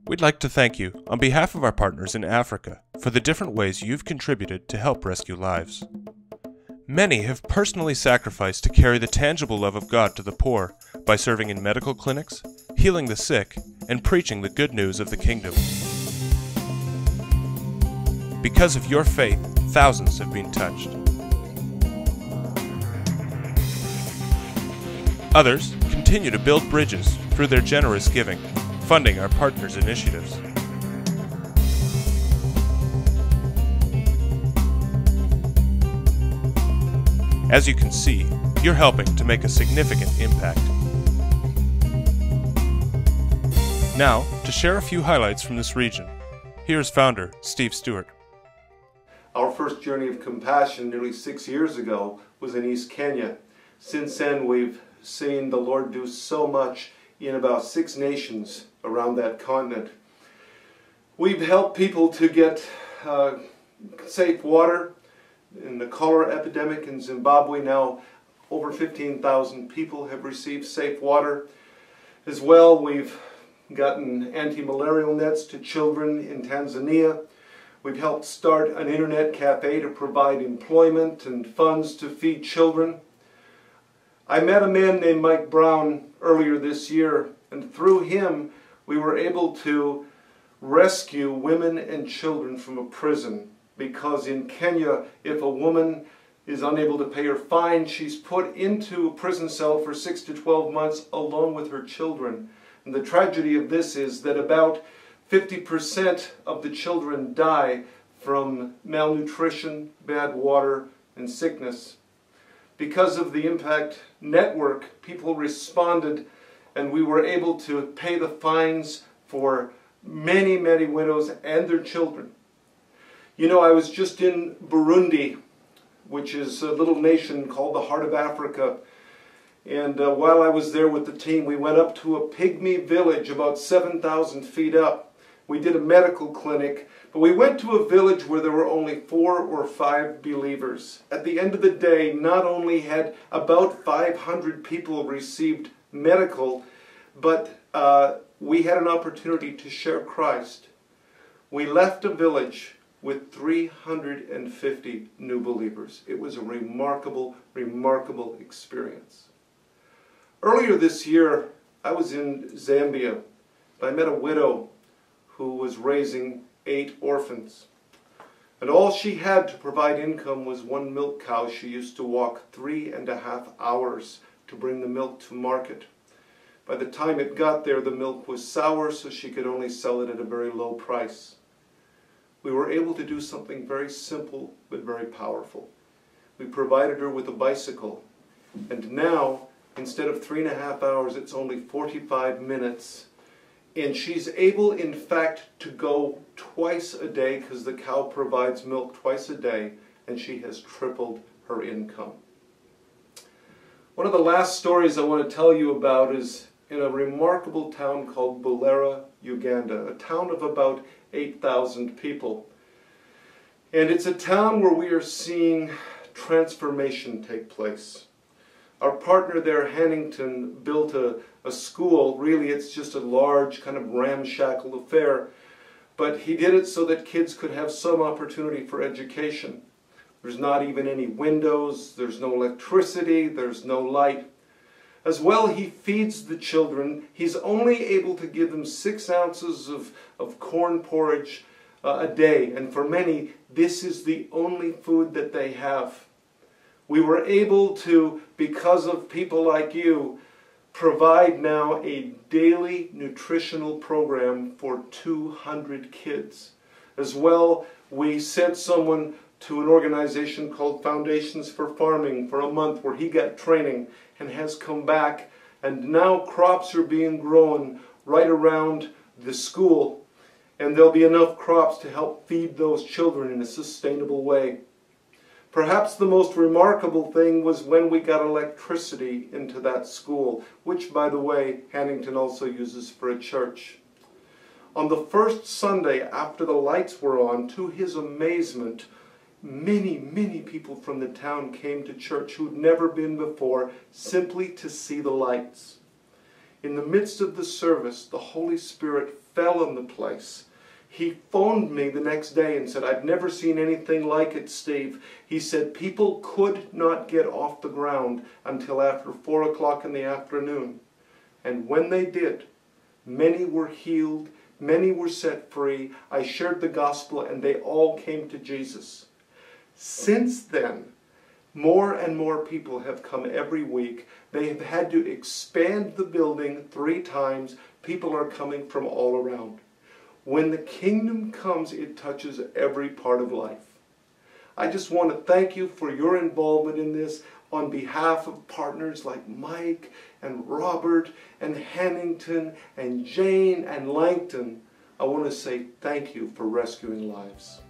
We'd like to thank you, on behalf of our partners in Africa, for the different ways you've contributed to help rescue lives. Many have personally sacrificed to carry the tangible love of God to the poor by serving in medical clinics, healing the sick, and preaching the good news of the kingdom. Because of your faith, thousands have been touched. Others continue to build bridges through their generous giving, funding our partners' initiatives. As you can see, you're helping to make a significant impact. Now, to share a few highlights from this region, here's founder Steve Stewart. Our first journey of compassion nearly 6 years ago was in East Kenya. Since then, we've seen the Lord do so much in about 6 nations around that continent. We've helped people to get safe water. In the cholera epidemic in Zimbabwe, now over 15,000 people have received safe water. As well, we've gotten anti-malarial nets to children in Tanzania. We've helped start an internet cafe to provide employment and funds to feed children. I met a man named Mike Brown earlier this year, and through him we were able to rescue women and children from a prison. Because in Kenya, if a woman is unable to pay her fine, she's put into a prison cell for 6 to 12 months along with her children. And the tragedy of this is that about 50% of the children die from malnutrition, bad water, and sickness. Because of the Impact Network, people responded, and we were able to pay the fines for many, many widows and their children. You know, I was just in Burundi, which is a little nation called the Heart of Africa. And while I was there with the team, we went up to a pygmy village about 7,000 feet up. We did a medical clinic, but we went to a village where there were only 4 or 5 believers. At the end of the day, not only had about 500 people received medical, but we had an opportunity to share Christ. We left a village with 350 new believers. It was a remarkable, remarkable experience. Earlier this year, I was in Zambia. I met a widow who was raising 8 orphans. And all she had to provide income was 1 milk cow. She used to walk 3.5 hours to bring the milk to market. By the time it got there, the milk was sour, so she could only sell it at a very low price. We were able to do something very simple but very powerful. We provided her with a bicycle, and now, instead of 3.5 hours, it's only 45 minutes. And she's able, in fact, to go twice a day because the cow provides milk twice a day, and she has tripled her income. One of the last stories I want to tell you about is in a remarkable town called Bulera, Uganda, a town of about 8,000 people. And it's a town where we are seeing transformation take place. Our partner there, Hannington, built a school. Really, it's just a large kind of ramshackle affair. But he did it so that kids could have some opportunity for education. There's not even any windows, there's no electricity, there's no light. As well, he feeds the children. He's only able to give them 6 ounces of corn porridge a day. And for many, this is the only food that they have. We were able to, because of people like you, provide now a daily nutritional program for 200 kids. As well, we sent someone to an organization called Foundations for Farming for a month where he got training and has come back, and now crops are being grown right around the school, and there'll be enough crops to help feed those children in a sustainable way. Perhaps the most remarkable thing was when we got electricity into that school, which, by the way, Hannington also uses for a church. On the first Sunday after the lights were on, to his amazement, Many people from the town came to church who'd never been before, simply to see the lights. In the midst of the service, the Holy Spirit fell on the place. He phoned me the next day and said, "I've never seen anything like it, Steve." He said people could not get off the ground until after 4 o'clock in the afternoon. And when they did, many were healed, many were set free. I shared the gospel and they all came to Jesus. Since then, more and more people have come every week. They have had to expand the building 3 times. People are coming from all around. When the kingdom comes, it touches every part of life. I just want to thank you for your involvement in this on behalf of partners like Mike and Robert and Hannington and Jane and Langton. I want to say thank you for rescuing lives.